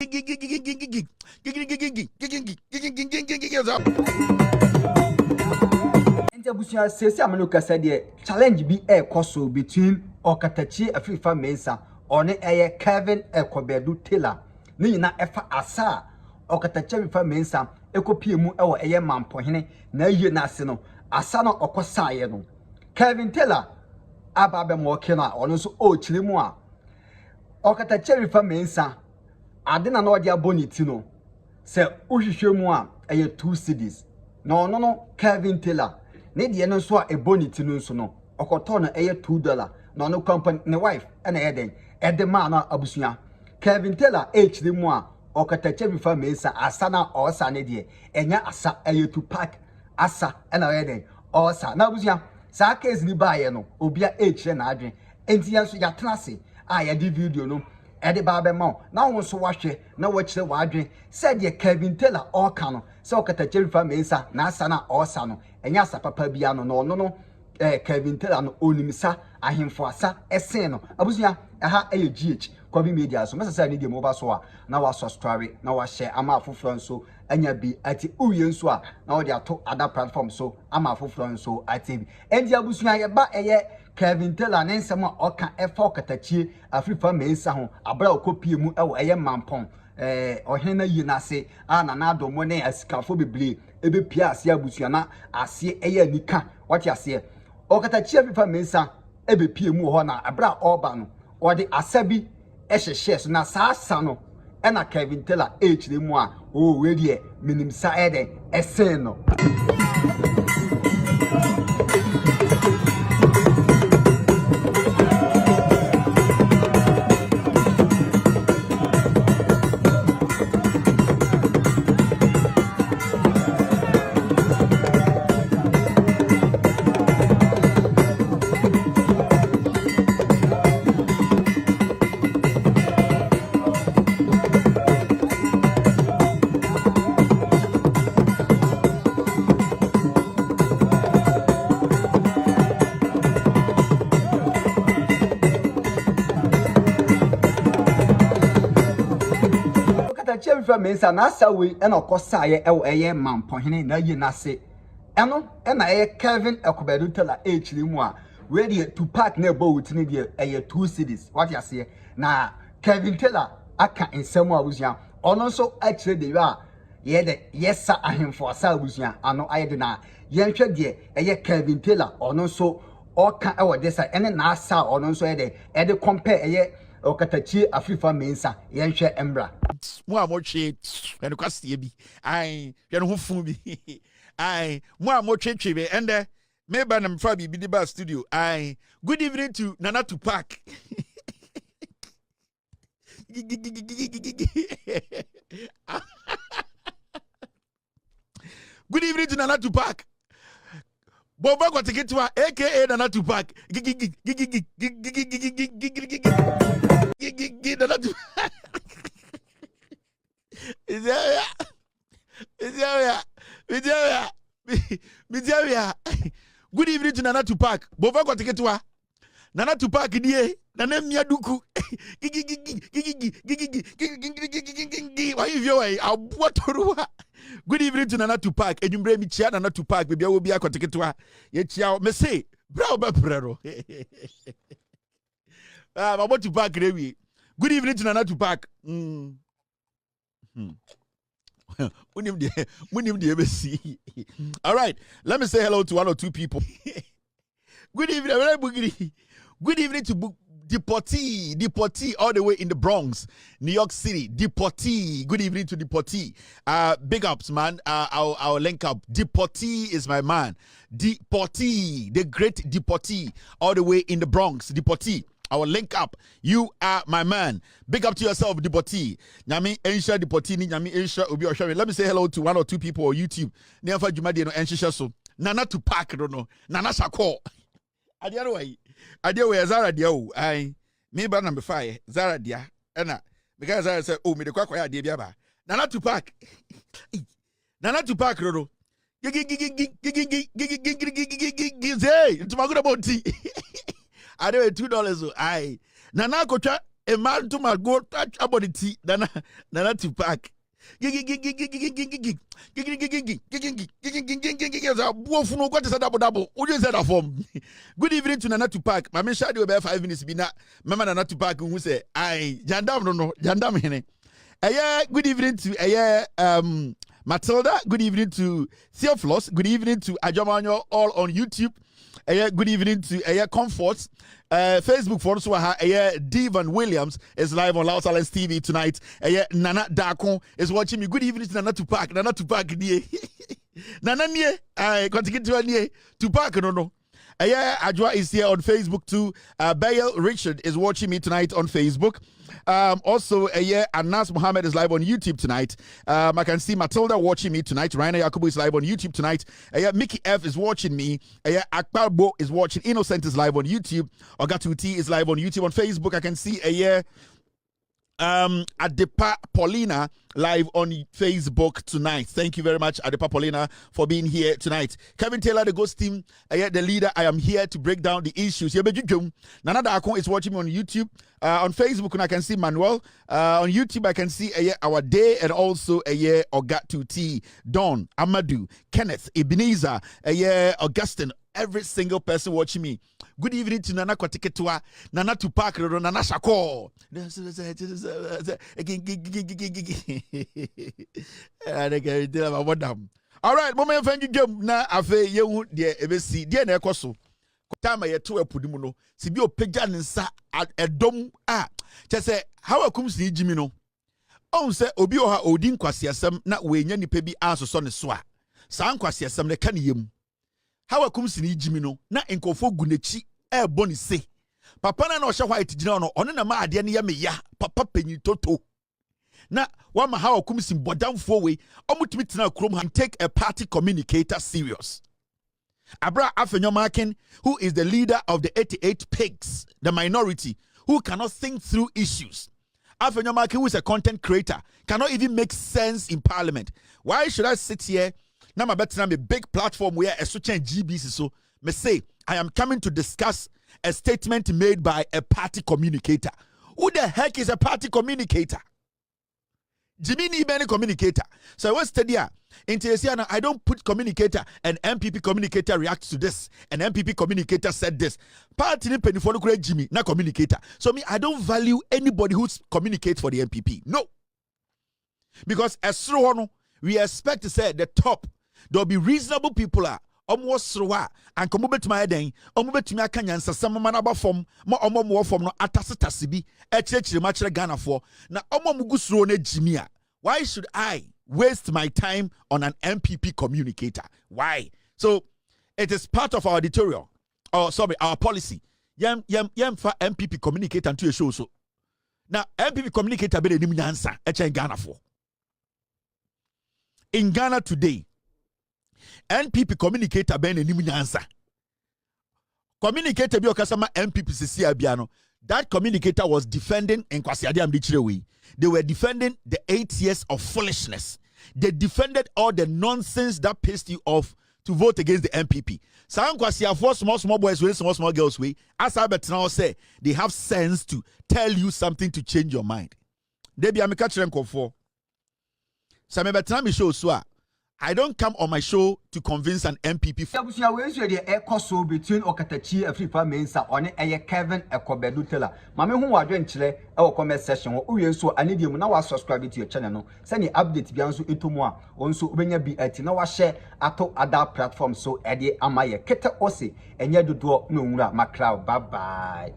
Busia says Amanuka said the challenge be a coso between Okatakyie Afrifa Mensa on a Kevin Ekobedu Taylor. Nina Efa Asa Okatakyie Afrifa Mensa Ekopiemu or a Mampong na ye nasino Asano Okosayeno Kevin Taylor Ababe Mokena or also O Chilimua Okatakyie Afrifa Mensa Adina no dia bonitino se uhwehwemua eye 2 cities no Kevin Taylor ne de no so a bonity no so no okoto no eye $2 no company ne wife na eden man na abusua Kevin Taylor HD mu a Okatakyie Afrifa Mensa asa na osa ne de enya asa eye 2 pack asa na eden osa na abusua sa case ni baaye no obia ehre na adwen enti yanso ya tenase a ya di video no ede baabe ma na won so wahwe na wachire wadwen said ye Kevin Taylor oka no se Okatakyie Afrifa Mensa na asa na osa no enya asa papa bia no Kevin Taylor no onimisa ahemfo asa esen no abusua aha GH Kwabi Media so mesa say ni de mobile so a na wa subscribe na wa share ama afofro nso anya bi ati uye nso a na wo de ato other platform so ama afofro nso ati bi endi abusua ye ba eye Kevin Taylor ne nsem a oka efa Okatakyie Afrifa Mensa ho abra okopie mu ewo eye Mampong ohene na yi na se ana na adomo ne asikafo bebre ebe pia ase abusua na ase eye anika wati ase Okatakyie Afrifa Mensa ebe pie mu ho na abra oba no odi asabi ehhehye so na saasa no na Kevin Taylor ehire mu a o we de minim sa ede esen no Okatakyie Afrifa Mensa na asawe na okosaye ewo eye Mampong na yi na se eno na eye Kevin Ekobedu Taylor ehire mu a we de to park na ebo wutini de eye 2 cities what you say na Kevin Taylor aka ensemu abusua ono so akire de wi a ye de yesa ahemfo asa abusua ano ayede na yenhwe de eye Kevin Taylor ono so oka ewo de sa ene na asa ono so ede compare eye Okatakyie Afrifa Mensa yenhwe embra mo amotwe en kwastie bi ai ye no hofu bi ai mo amotwe be ende me ba na mfa bi di ba studio ai good evening to Nana to Park good evening to Nana to Park Boba got ticket to aka Nana to Park Good evening to Nana to Park. Bova got ticket to Nana to Park die Nana miaduku. Why if you are good evening to Nana to Park. And you bring me chia Nana to Park. Baby, I will be a ticket to her. Yet, me say, bro, prero. I want to park. Good evening to Nana to Park. All right, let me say hello to 1 or 2 people. Good evening, good evening to Deportee all the way in the Bronx, New York City. Deportee, good evening to Deportee. Big ups, man. I'll link up. Deportee is my man. Deportee, the great Deportee, all the way in the Bronx. Deportee. I will link up. You are my man. Big up to yourself, Deportee. Nyami Ensha Deportee, Nyami Ensha Obi Oshari. Let me say hello to 1 or 2 people on YouTube. Never Jumadi no Ensha so. Nana to Park, I don't know. Nana Shako. Adia way Zara dia o. I me ba number 5. Zara dia. Ena. Because Zara said, "Oh, me the kwakwa dia biaba." Nana to Park. Nana to Park, Rodo. Hey, it's my good about tea. I do $2. I Nana kocha a man to my go touch about the tea, Nana to pack. Good evening to Nana to Park. My mention you about 5 minutes. Bina, Mama Nana to Park who say, I Jandam no Jandam hene. Good evening to Matilda. Good evening to Theophilus. Good evening to Ajamanyo, all on YouTube. Good evening to Comforts. Facebook for us, Devan Williams is live on Loud Silence TV tonight. Nana Dakon is watching me. Good evening to Nana Tupac. Nana Tupac, Nana nie. I continue to Tupac, no. Ajwa is here on Facebook too. Bail Richard is watching me tonight on Facebook. Also, Anas Mohammed is live on YouTube tonight. I can see Matilda watching me tonight. Raina Yakubu is live on YouTube tonight. Mickey F is watching me. Akbar Bo is watching. Innocent is live on YouTube. Ogatuti is live on YouTube. On Facebook, I can see Adepa Paulina live on Facebook tonight. Thank you very much, Adepa Paulina, for being here tonight. Kevin Taylor, the ghost team, the leader. I am here to break down the issues. Nana Dakon is watching me on YouTube. On Facebook, and I can see Manuel. On YouTube, I can see our day and also Ogatuti, Don, Amadou, Kenneth, Ebenezer, Augustine. Every single person watching me. Good evening to Nana Kwatiketwa, Nana Tupac, Nana Shako. All right, moment thank you na afe yehu de ebesi de na ekoso. Time ye to epudimu no. Si bi opegya nsa edom a. Che how akum si jimi no. On se obi oha odi nkwasiasem na wenya nipa bi asoso ne so a. Sa nkwasiasem ne ka ne yem. How akum si jimi no na enkofo gunechi boni se. Papa na ohye white gina no ono na ma ade ne ya me ya papa penyi toto. Na wama how akum si bodamfo we omutumi tena krom han take a party communicator serious. Abra Afenyomakin, who is the leader of the 88 pigs, the minority, who cannot think through issues. Afenyomakin, who is a content creator, cannot even make sense in parliament. Why should I sit here? Now my better a big platform where a certain GBC so me say I am coming to discuss a statement made by a party communicator. Who the heck is a party communicator? Jimmy need any communicator. So I was studying into I don't put communicator and MPP communicator reacts to this and MPP communicator said this. Party ni penny for Jimmy, not communicator. So me, I don't value anybody who communicates for the MPP. No. Because as through we expect to say at the top, there'll be reasonable people almost through and come over to my den, over to my canyon, some man about form, more from no atasitasibi, a Ghana for. Now, Jimmy. Why should I waste my time on an MPP communicator? Why? So it is part of our editorial, our policy. Yam for MPP communicator to a show. So now MPP communicator be the answer in Ghana for. In Ghana today, NPP communicator be the answer. Communicator be okasama MPP sisi abiano. That communicator was defending Nkwasiade Amdichirewe. They were defending the 8 years of foolishness. They defended all the nonsense that pissed you off to vote against the MPP. Some small boys with small girls way. As I bet now say, they have sense to tell you something to change your mind. They be catching for. Some better show so. I don't come on my show to convince an MPP. Abusia we so dey ekoso between Okatakyie Afrifa Mensa on Kevin Ekobedu Taylor. Mame hu wadwen kire e wo comment section wo wie so anedium na wa subscribe to your channel no. Send update bia nso etomu a onso obenya bi ati na wa share ato other platform so e dey amaye kete ose enye dodo na onwura makra bye bye.